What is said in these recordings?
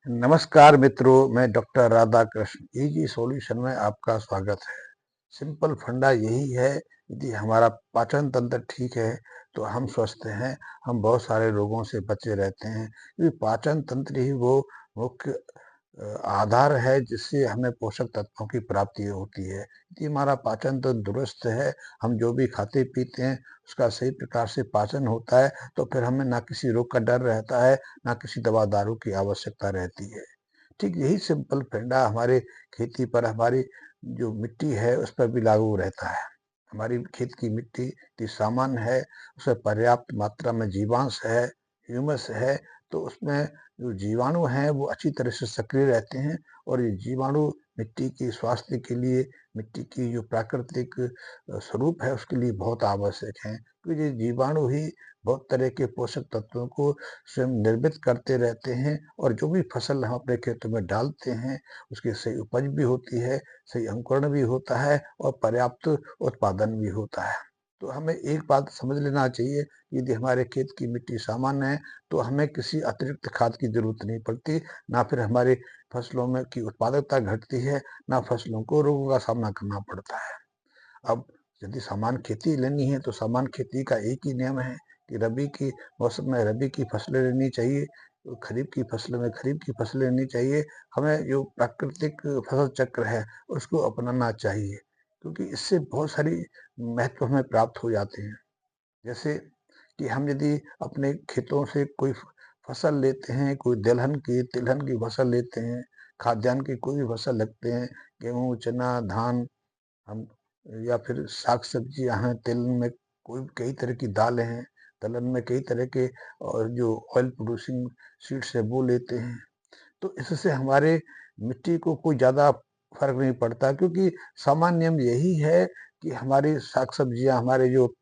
नमस्कार मित्रों, मैं डॉक्टर राधाकृष्ण इजी सॉल्यूशन में आपका स्वागत है। सिंपल फंडा यही है, यदि हमारा पाचन तंत्र ठीक है तो हम स्वस्थ हैं, हम बहुत सारे रोगों से बचे रहते हैं। क्योंकि पाचन तंत्र ही वो मुख्य आधार है जिससे हमें पोषक तत्वों की प्राप्ति होती है। यदि हमारा पाचन तंत्र दुरुस्त है, हम जो भी खाते पीते हैं उसका सही प्रकार से पाचन होता है, तो फिर हमें ना किसी रोग का डर रहता है, ना किसी दवा दारू की आवश्यकता रहती है। ठीक यही सिंपल फंडा हमारे खेती पर, हमारी जो मिट्टी है उस पर भी लागू रहता है। हमारी खेत की मिट्टी इतनी सामान्य है, उसमें पर्याप्त मात्रा में जीवांश है, ह्यूमस है, तो उसमें जो जीवाणु हैं वो अच्छी तरह से सक्रिय रहते हैं। और ये जीवाणु मिट्टी की स्वास्थ्य के लिए, मिट्टी की जो प्राकृतिक स्वरूप है उसके लिए बहुत आवश्यक है, क्योंकि ये जीवाणु ही बहुत तरह के पोषक तत्वों को स्वयं निर्मित करते रहते हैं। और जो भी फसल हम अपने खेतों में डालते हैं उसकी सही उपज भी होती है, सही अंकुरण भी होता है और पर्याप्त उत्पादन भी होता है। तो हमें एक बात समझ लेना चाहिए, यदि हमारे खेत की मिट्टी सामान्य है तो हमें किसी अतिरिक्त खाद की जरूरत नहीं पड़ती, ना फिर हमारे फसलों में की उत्पादकता घटती है, ना फसलों को रोगों का सामना करना पड़ता है। अब यदि सामान्य खेती लेनी है तो सामान्य खेती का एक ही नियम है कि रबी की मौसम में रबी की फसलें लेनी चाहिए, तो खरीफ की फसलों में खरीफ की फसलें लेनी चाहिए। हमें जो प्राकृतिक फसल चक्र है उसको अपनाना चाहिए, क्योंकि इससे बहुत सारी महत्व हमें प्राप्त हो जाते हैं। जैसे कि हम यदि अपने खेतों से कोई फसल लेते हैं, कोई दलहन की तिलहन की फसल लेते हैं, खाद्यान्न की कोई भी फसल लगते हैं, गेहूँ, चना, धान, हम या फिर साग सब्जियां हैं, तेल में कोई कई तरह की दालें हैं, दलहन में कई तरह के और जो ऑयल प्रोड्यूसिंग सीड्स है वो लेते हैं। तो इससे हमारे मिट्टी को कोई ज़्यादा फर्क नहीं पड़ता, क्योंकि सामान्य नियम यही है कि हमारी साग सब्जियां, हमारे जो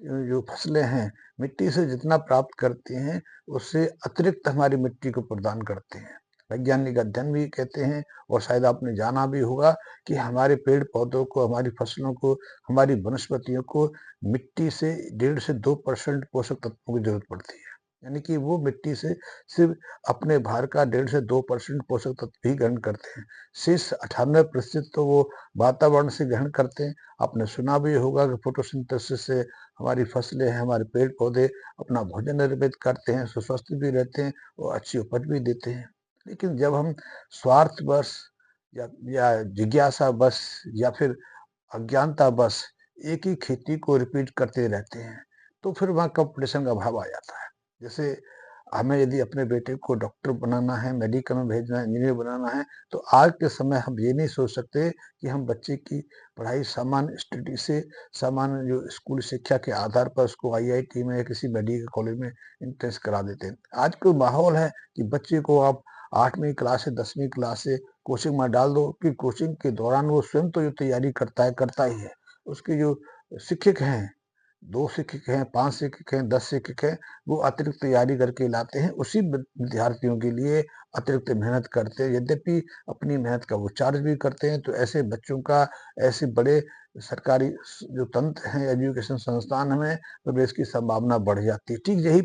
जो फसलें हैं, मिट्टी से जितना प्राप्त करती हैं उससे अतिरिक्त हमारी मिट्टी को प्रदान करते हैं। वैज्ञानिक अध्ययन भी कहते हैं, और शायद आपने जाना भी होगा, कि हमारे पेड़ पौधों को, हमारी फसलों को, हमारी वनस्पतियों को मिट्टी से 1.5 से 2% पोषक तत्वों की जरूरत पड़ती है। यानी कि वो मिट्टी से सिर्फ अपने भार का 1.5 से 2% पोषक तत्व ही ग्रहण करते हैं। शेष 98% तो वो वातावरण से ग्रहण करते हैं। आपने सुना भी होगा कि फोटोसिंथेसिस से हमारी फसलें हैं, हमारे पेड़ पौधे अपना भोजन निर्मित करते हैं, सुस्वस्थ भी रहते हैं और अच्छी उपज भी देते हैं। लेकिन जब हम स्वार्थवश या जिज्ञासावश या फिर अज्ञानतावश एक ही खेती को रिपीट करते रहते हैं, तो फिर वहाँ कंपटीशन का भाव आ जाता है। जैसे हमें यदि अपने बेटे को डॉक्टर बनाना है, मेडिकल में भेजना है, इंजीनियर बनाना है, तो आज के समय हम ये नहीं सोच सकते कि हम बच्चे की पढ़ाई सामान्य स्टडी से, सामान्य जो स्कूल शिक्षा के आधार पर उसको आईआईटी में या किसी मेडिकल कॉलेज में इंट्रेंस करा देते हैं। आज का माहौल है कि बच्चे को आप 8वीं क्लास से 10वीं क्लास से कोचिंग में डाल दो, कि कोचिंग के दौरान वो स्वयं तो जो तैयारी करता है, करता ही है। उसके जो शिक्षक हैं, 2 शिक्षक हैं, 5 शिक्षक हैं, 10 शिक्षक हैं, वो अतिरिक्त तैयारी करके लाते हैं, उसी विद्यार्थियों के लिए अतिरिक्त मेहनत करते हैं। यद्यपि अपनी मेहनत का वो चार्ज भी करते हैं, तो ऐसे बच्चों का, ऐसे बड़े सरकारी जो तंत्र हैं, एजुकेशन संस्थान में प्रवेश की संभावना बढ़ जाती है। ठीक यही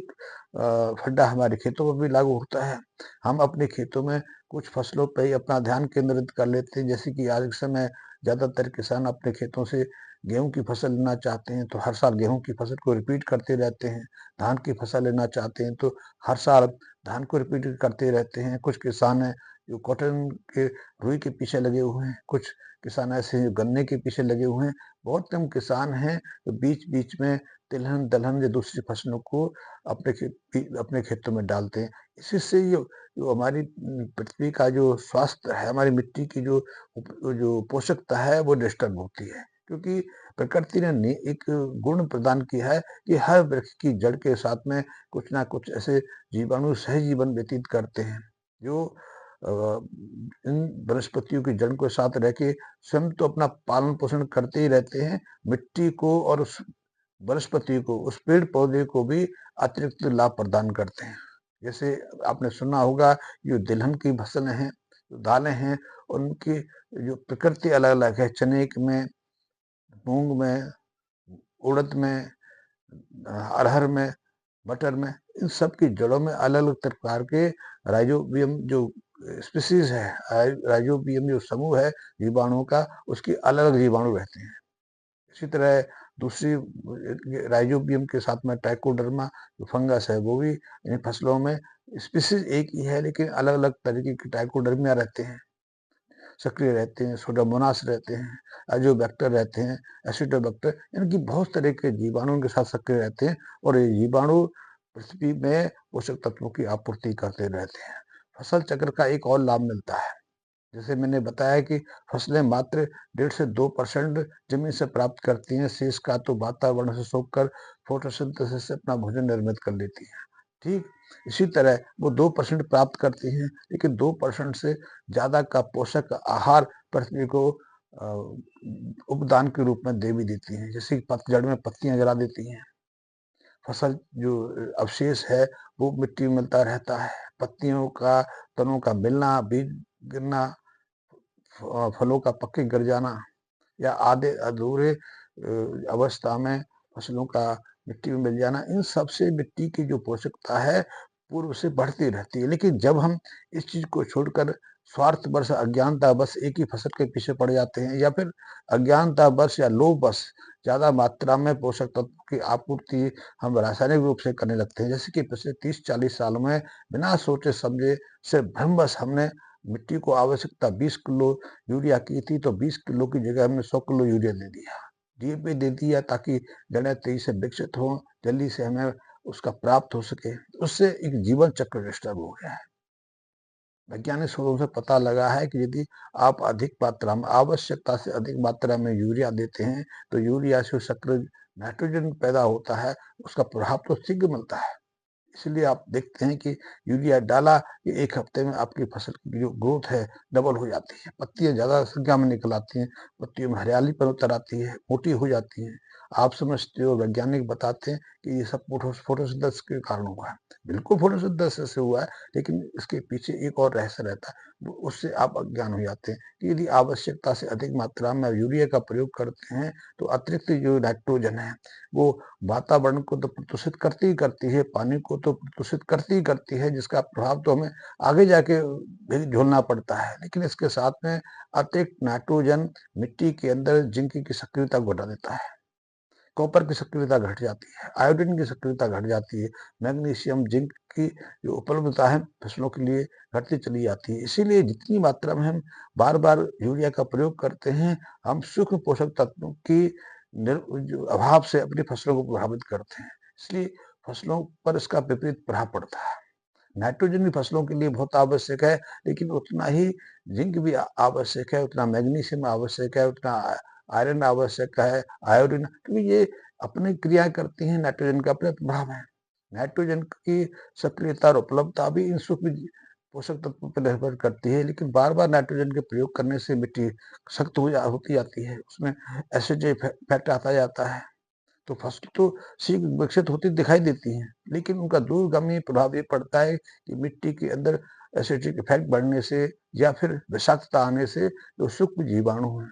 फंडा हमारे खेतों पर भी लागू होता है। हम अपने खेतों में कुछ फसलों पे ही अपना ध्यान केंद्रित कर लेते हैं, जैसे कि आज के समय ज़्यादातर किसान अपने खेतों से गेहूँ की फसल लेना चाहते हैं, तो हर साल गेहूँ की फसल को रिपीट करते रहते हैं। धान की फसल लेना चाहते हैं तो हर साल धान को रिपीट करते रहते हैं। कुछ किसान हैं जो कॉटन के, रुई के पीछे लगे हुए हैं, कुछ किसान ऐसे हैं जो गन्ने के पीछे लगे हुए हैं। बहुत कम किसान हैं जो बीच-बीच में तिलहन, दलहन या दूसरी फसलों को अपने खेतों में डालते हैं। इसी से ये जो हमारी पृथ्वी का जो स्वास्थ्य है, हमारी मिट्टी की जो पोषकता है वो डिस्टर्ब होती है। क्योंकि प्रकृति ने एक गुण प्रदान किया है कि हर वृक्ष की जड़ के साथ में कुछ ना कुछ ऐसे जीवाणु सहजीवन व्यतीत करते हैं, जो इन वनस्पतियों की जड़ के साथ रह के स्वयं तो अपना पालन पोषण करते ही रहते हैं, मिट्टी को और उस वनस्पति को, उस पेड़ पौधे को भी अतिरिक्त लाभ प्रदान करते हैं। जैसे आपने सुना होगा, जो तिलहन की फसलें हैं, जो दालें हैं, उनकी जो प्रकृति अलग अलग है। चने में, मूंग में, उड़द में, अरहर में, मटर में, इन सब की जड़ों में अलग अलग प्रकार के राइजोबियम जो स्पीसीज है, राइजोबियम जो समूह है जीवाणुओं का, उसकी अलग अलग जीवाणु रहते हैं। इसी तरह दूसरी राइजोबियम के साथ में ट्राइकोडर्मा जो फंगस है वो भी इन फसलों में, स्पीसीज एक ही है लेकिन अलग अलग तरीके के ट्राइकोडर्मिया रहते हैं, सक्रिय रहते हैं, सोडोमोनास रहते हैं, अजोबैक्टर रहते हैं, एसिडोबैक्टर, इनकी बहुत तरह के जीवाणु उनके साथ सक्रिय रहते हैं और ये जीवाणु पृथ्वी में पोषक तत्वों की आपूर्ति करते रहते हैं। फसल चक्र का एक और लाभ मिलता है, जैसे मैंने बताया कि फसलें मात्र 1.5 से 2% जमीन से प्राप्त करती हैं, शेष का तो वातावरण से सोखकर फोटोसिंथेसिस से अपना भोजन निर्मित कर लेती हैं। ठीक इसी तरह वो 2% प्राप्त करती हैं, लेकिन 2% से ज्यादा का पोषक आहार पृथ्वी को उपदान के रूप में दे भी देती हैं, जैसे कि पतझड़ में पत्तियां जला देती हैं। फसल जो अवशेष है वो मिट्टी में मिलता रहता है, पत्तियों का, तनों का मिलना, बीज गिरना, फलों का पक्के गिर जाना या आधे अधूरे अवस्था में फसलों का मिट्टी में मिल जाना, इन सब से मिट्टी की जो पोषकता है पूर्व से बढ़ती रहती है। लेकिन जब हम इस चीज को छोड़कर स्वार्थवश, अज्ञानतावश एक ही फसल के पीछे पड़ जाते हैं, या फिर अज्ञानतावश या लोभवश ज्यादा मात्रा में पोषक तत्व की आपूर्ति हम रासायनिक रूप से करने लगते हैं, जैसे कि पिछले 30-40 सालों में बिना सोचे समझे से भ्रमवश हमने मिट्टी को आवश्यकता 20 किलो यूरिया की थी, तो 20 किलो की जगह हमने 100 किलो यूरिया दे दिया, डीएपी दे दिया, ताकि जड़ें तेजी से विकसित हों, जल्दी से हमें उसका प्राप्त हो सके। उससे एक जीवन चक्र डिस्टर्ब हो गया है। वैज्ञानिक शोधों से पता लगा है कि यदि आप अधिक मात्रा में, आवश्यकता से अधिक मात्रा में यूरिया देते हैं, तो यूरिया से सक्रिय नाइट्रोजन पैदा होता है, उसका प्रभाव तो शीघ्र मिलता है। इसलिए आप देखते हैं कि यूरिया डाला कि 1 हफ्ते में आपकी फसल की जो ग्रोथ है डबल हो जाती है, पत्तियां ज्यादा संख्या में निकल आती हैं, पत्तियों में हरियाली पर उतर आती है, मोटी हो जाती है। आप समझते हो, वैज्ञानिक बताते हैं कि ये सब फोटोसिंथेसिस के कारण हुआ है। बिल्कुल फोटोसिंथेसिस से हुआ है, लेकिन इसके पीछे एक और रहस्य रहता है, उससे आप अज्ञान हो जाते हैं कि यदि आवश्यकता से अधिक मात्रा में यूरिया का प्रयोग करते हैं, तो अतिरिक्त जो नाइट्रोजन है वो वातावरण को तो प्रदूषित करती ही करती है, पानी को तो प्रदूषित करती ही करती है, जिसका प्रभाव तो हमें आगे जाके भी झेलना पड़ता है। लेकिन इसके साथ में अतिरिक्त नाइट्रोजन मिट्टी के अंदर जिंक की सक्रियता को घटा देता है, कॉपर की सक्रियता घट जाती है, आयोडीन की सक्रियता घट जाती है, मैग्नीशियम, जिंक की जो उपलब्धता है फसलों के लिए घटती चली जाती है। इसीलिए जितनी मात्रा में हम बार बार यूरिया का प्रयोग करते हैं, हम सूक्ष्म पोषक तत्वों की जो अभाव से अपनी फसलों को प्रभावित करते हैं, इसलिए फसलों पर इसका विपरीत प्रभाव पड़ता है। नाइट्रोजन भी फसलों के लिए बहुत आवश्यक है, लेकिन उतना ही जिंक भी आवश्यक है, उतना मैग्नीशियम आवश्यक है, उतना आयरन आवश्यक है, आयोडीन, क्योंकि ये अपनी क्रिया करती हैं, नाइट्रोजन का अपना प्रभाव है। नाइट्रोजन की सक्रियता और उपलब्धता भी इन सूक्ष्म पोषक तत्वों पर निर्भर करती है, लेकिन बार बार नाइट्रोजन के प्रयोग करने से मिट्टी सख्त होती जाती है, उसमें एसिड फैक्ट आता जाता है, तो फसल तो शीघ्र विकसित होती दिखाई देती हैं, लेकिन उनका दूरगामी प्रभाव ये पड़ता है कि मिट्टी के अंदर एसिडिक इफेक्ट बढ़ने से या फिर विषाक्तता आने से जो सूक्ष्म जीवाणु हैं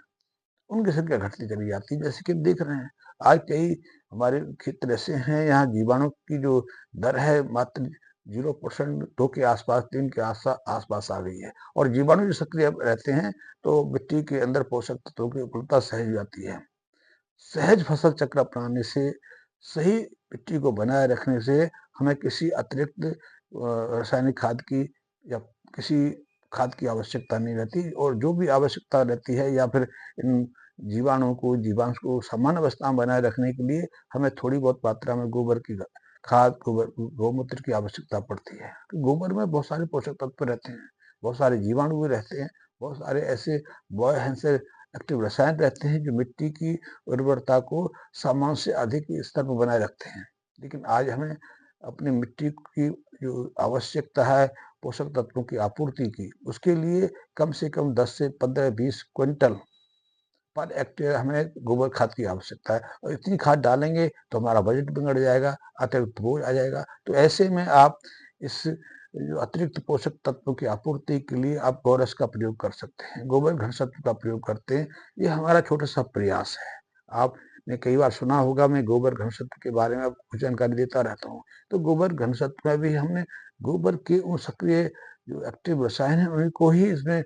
उनकी संख्या घटती चली जाती है। जैसे कि हम देख रहे हैं, आज कई हमारे क्षेत्र ऐसे हैं, यहाँ जीवाणु की जो दर है मात्र 0%, 2 के आसपास, 3 के आसपास आ गई है, और जीवाणु जो सक्रिय रहते हैं तो मिट्टी के अंदर पोषक तत्वों की उपलब्धता सहज जाती है। सहज फसल चक्र अपनाने से, सही मिट्टी को बनाए रखने से हमें किसी अतिरिक्त रासायनिक खाद की या किसी खाद की आवश्यकता नहीं रहती, और जो भी आवश्यकता रहती है या फिर इन जीवाणुओं को, जीवांश को सामान्य अवस्था में बनाए रखने के लिए हमें थोड़ी बहुत मात्रा में गोबर की खाद, गोबर, गौमूत्र की आवश्यकता पड़ती है। तो गोबर में बहुत सारे पोषक तत्व रहते हैं, बहुत सारे जीवाणु भी रहते हैं, बहुत सारे ऐसे बॉयहेंसेर एक्टिव रसायन रहते हैं जो मिट्टी की उर्वरता को सामान्य से अधिक स्तर पर बनाए रखते हैं। लेकिन आज हमें अपनी मिट्टी की जो आवश्यकता है पोषक तत्वों की आपूर्ति की, उसके लिए कम से कम 10 से 15-20 क्विंटल पर हेक्टेयर हमें गोबर खाद की आवश्यकता है, और इतनी खाद डालेंगे तो हमारा बजट बिगड़ जाएगा, अतिरिक्त बोझ आ जाएगा। तो ऐसे में आप इस जो अतिरिक्त पोषक तत्वों की आपूर्ति के लिए आप गोरस का प्रयोग कर सकते हैं, गोबर घनसत्व का प्रयोग करते हैं। ये हमारा छोटा सा प्रयास है। आपने कई बार सुना होगा, मैं गोबर घनसत्व के बारे में आपको कुछ जानकारी देता रहता हूँ। तो गोबर घनसत्व में भी हमने गोबर के उन सक्रिय जो एक्टिव रसायन है उन्हीं को ही इसमें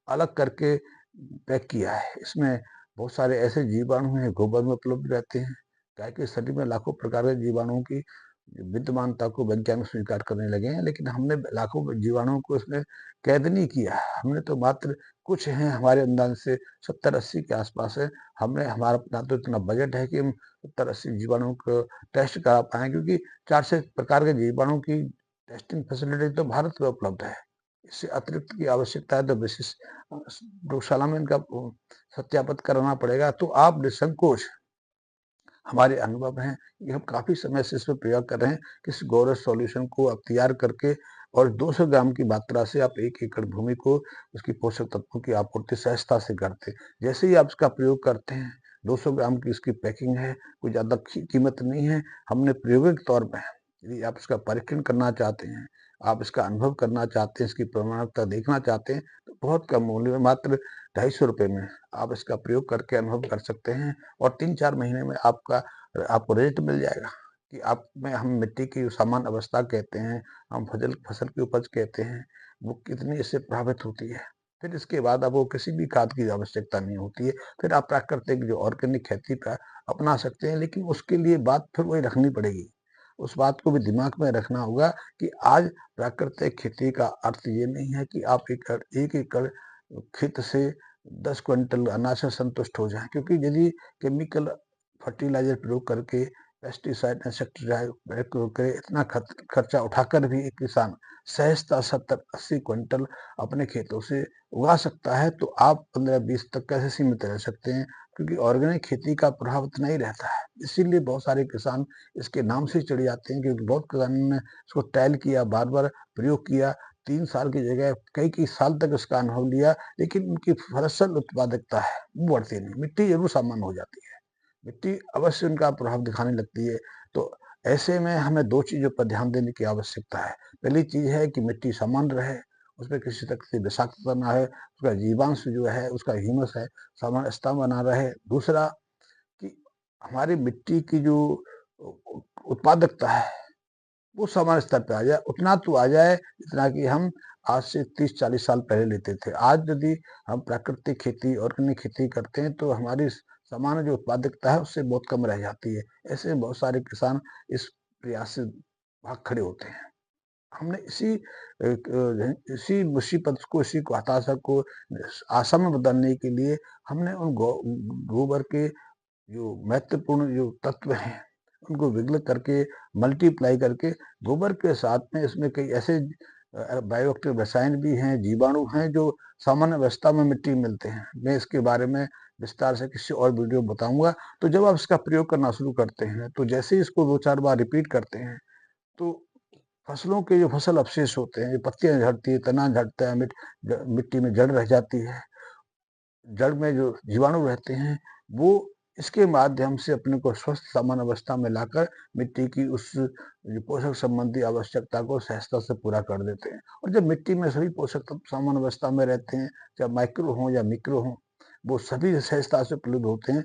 अलग करके पैक किया है। इसमें बहुत सारे ऐसे जीवाणु हैं गोबर में उपलब्ध रहते हैं। गाय के शरीर में लाखों प्रकार के जीवाणुओं की विद्यमानता को वैज्ञानिक स्वीकार करने लगे हैं, लेकिन हमने लाखों जीवाणुओं को इसमें कैद नहीं किया। हमने तो मात्र कुछ हैं, हमारे अंदाज से 70-80 के आसपास है। हमने हमारा ना तो इतना बजट है कि हम 70-80 जीवाणुओं को टेस्ट करा पाएँ, क्योंकि 4 से प्रकार के जीवाणुओं की टेस्टिंग फैसिलिटी तो भारत में उपलब्ध है। इससे अतिरिक्त की आवश्यकता है तो विशेष प्रयोगशाला में इनका सत्यापित कराना पड़ेगा। तो आप निसंकोच, हमारे अनुभव हैं कि हम काफ़ी समय से इसमें प्रयोग कर रहे हैं कि इस गोरस सॉल्यूशन को आप तैयार करके और 200 ग्राम की मात्रा से आप 1 एकड़ भूमि को उसकी पोषक तत्वों की आपूर्ति सहजता से करते हैं। जैसे ही आप इसका प्रयोग करते हैं, 200 ग्राम की इसकी पैकिंग है, कोई ज़्यादा कीमत नहीं है। हमने प्रायोगिक तौर पे, यदि आप इसका परीक्षण करना चाहते हैं, आप इसका अनुभव करना चाहते हैं, इसकी प्रमाणिकता देखना चाहते हैं, तो बहुत कम मूल्य में मात्र ₹250 में आप इसका प्रयोग करके अनुभव कर सकते हैं और 3-4 महीने में आपको रिजल्ट मिल जाएगा कि आप में हम मिट्टी की सामान्य अवस्था कहते हैं, हम फसल की उपज कहते हैं, वो कितनी इससे प्रभावित होती है। फिर इसके बाद आपको किसी भी खाद की आवश्यकता नहीं होती है। फिर आप प्राकृतिक जो ऑर्गेनिक खेती का अपना सकते हैं, लेकिन उसके लिए बात फिर वही रखनी पड़ेगी। उस बात को भी दिमाग में रखना होगा कि आज प्राकृतिक खेती का अर्थ ये नहीं है कि आप 1 एकड़ खेत से 10 क्विंटल अनाज से संतुष्ट हो जाएँ, क्योंकि यदि केमिकल फर्टिलाइज़र प्रयोग करके, पेस्टिसाइड, इंसेक्टिसाइड प्रयोग करे, इतना खर्चा उठाकर भी एक किसान सहजता 70-80 क्विंटल अपने खेतों से उगा सकता है, तो आप 15-20 तक कैसे सीमित रह सकते हैं? क्योंकि ऑर्गेनिक खेती का प्रभाव इतना ही रहता है। इसीलिए बहुत सारे किसान इसके नाम से चिढ़ जाते हैं, क्योंकि बहुत किसानों ने इसको ट्रायल किया, बार-बार प्रयोग किया, 3 साल की जगह कई-कई साल तक इसका अनुभव लिया, लेकिन उनकी फसल उत्पादकता है, वो बढ़ती नहीं। मिट्टी ज़रूर सामान्य हो जाती है। मिट्टी अवश्य उनका प्रभाव दिखाने लगती है। तो ऐसे में हमें 2 चीज़ों पर ध्यान देने की आवश्यकता है। पहली चीज़ है कि मिट्टी सामान्य रहे, उसमें किसी तरह की विषाक्तता ना है, उसका जीवांश जो है, उसका ह्यूमस है, सामान्य स्तर बना रहे। दूसरा कि हमारी मिट्टी की जो उ उ उत्पादकता है, वो सामान्य स्तर पे आ जाए, उतना तो आ जाए जितना कि हम आज से 30-40 साल पहले लेते थे। आज यदि हम प्राकृतिक खेती, ऑर्गेनिक खेती करते हैं, तो हमारी सामान्य जो उत्पादकता है उससे बहुत कम रह जाती है। ऐसे बहुत सारे किसान इस प्रयास से भाग खड़े होते हैं। हमने इसी मुसीबत को, इसी को हताशा को आशा में बदलने के लिए हमने उन गोबर के जो महत्वपूर्ण जो तत्व हैं, उनको विघ्न करके, मल्टीप्लाई करके, गोबर के साथ में इसमें कई ऐसे बायोएक्टिव रसायन भी हैं, जीवाणु हैं, जो सामान्य अवस्था में मिट्टी में मिलते हैं। मैं इसके बारे में विस्तार से किसी और वीडियो में बताऊँगा। तो जब आप इसका प्रयोग करना शुरू करते हैं, तो जैसे ही इसको 2-4 बार रिपीट करते हैं, तो फसलों के जो फसल अवशेष होते हैं, पत्तियाँ झड़ती हैं, तना झड़ता है, मिट्टी में जड़ रह जाती है। जड़ में जो जीवाणु रहते हैं, वो इसके माध्यम से अपने को स्वस्थ सामान्य अवस्था में लाकर मिट्टी की उस जो पोषक संबंधी आवश्यकता को सहजता से पूरा कर देते हैं। और जब मिट्टी में सभी पोषक तत्व सामान्य अवस्था में रहते हैं, चाहे माइक्रो हों या मिक्रो हों, वो सभी सहजता से उपलब्ध होते हैं,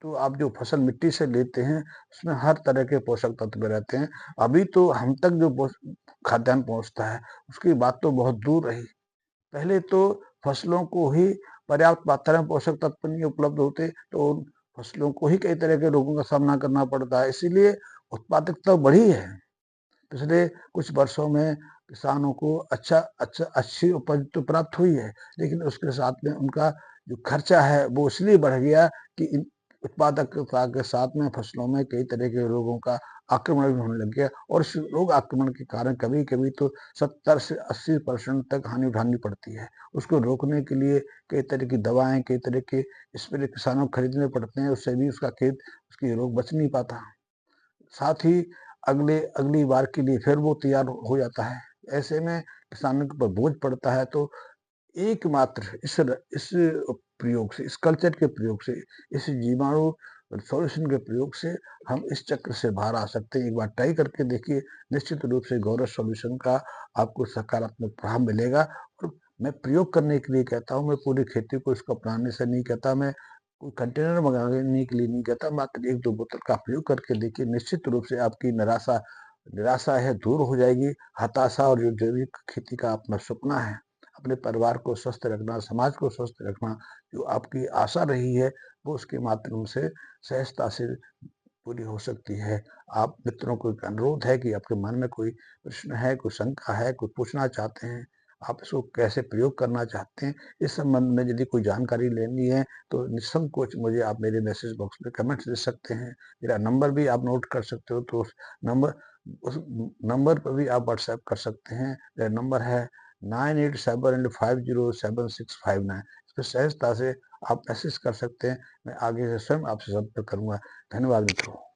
तो आप जो फसल मिट्टी से लेते हैं, उसमें हर तरह के पोषक तत्व रहते हैं। अभी तो हम तक जो खाद्यान्न पहुँचता है, उसकी बात तो बहुत दूर रही। पहले तो फसलों को ही पर्याप्त मात्रा में पोषक तत्व नहीं उपलब्ध होते, तो उन फसलों को ही कई तरह के रोगों का सामना करना पड़ता है। इसीलिए उत्पादकता बढ़ी है। पिछले कुछ वर्षों में किसानों को अच्छी उपज तो प्राप्त हुई है, लेकिन उसके साथ में उनका जो खर्चा है वो इसलिए बढ़ गया कि इन उत्पादकता के साथ में फसलों में कई तरह के रोगों का आक्रमण भी होने लग गया, और इस रोग आक्रमण के कारण कभी-कभी तो 70 से 80% तक हानि उठानी पड़ती है। उसको रोकने के लिए कई तरह की दवाएँ, कई तरह के स्प्रे किसानों को खरीदने पड़ते हैं, उससे भी उसका खेत, उसकी रोग बच नहीं पाता। साथ ही अगली बार के लिए फिर वो तैयार हो जाता है। ऐसे में किसानों के ऊपर बोझ पड़ता है। तो एकमात्र इस प्रयोग से, इस कल्चर के प्रयोग से, इस जीवाणु सॉल्यूशन के प्रयोग से हम इस चक्र से बाहर आ सकते हैं। एक बार ट्राई करके देखिए, निश्चित रूप से गौरव सॉल्यूशन का आपको सकारात्मक प्रभाव मिलेगा। और मैं प्रयोग करने के लिए कहता हूँ, मैं पूरी खेती को इसको अपनाने से नहीं कहता, मैं कोई कंटेनर मंगाने के लिए नहीं कहता, मात्र 1-2 बोतल का प्रयोग करके देखिए, निश्चित रूप से आपकी निराशा निराशा है दूर हो जाएगी। हताशा और जो जैविक खेती का अपना सपना है, अपने परिवार को स्वस्थ रखना, समाज को स्वस्थ रखना, जो आपकी आशा रही है, वो उसके माध्यम से सहजता से पूरी हो सकती है। आप मित्रों को एक अनुरोध है कि आपके मन में कोई प्रश्न है, कोई शंका है, कोई पूछना चाहते हैं, आप इसको कैसे प्रयोग करना चाहते हैं, इस संबंध में यदि कोई जानकारी लेनी है, तो निसंकोच मुझे आप मेरे मैसेज बॉक्स में कमेंट्स दे सकते हैं। मेरा नंबर भी आप नोट कर सकते हो, तो नंबर उस नंबर पर भी आप व्हाट्सएप कर सकते हैं। मेरा नंबर है 9878507659। इस पे सहजता से आप मैसेज कर सकते हैं। मैं आगे से स्वयं आपसे संपर्क करूँगा। धन्यवाद मित्रों।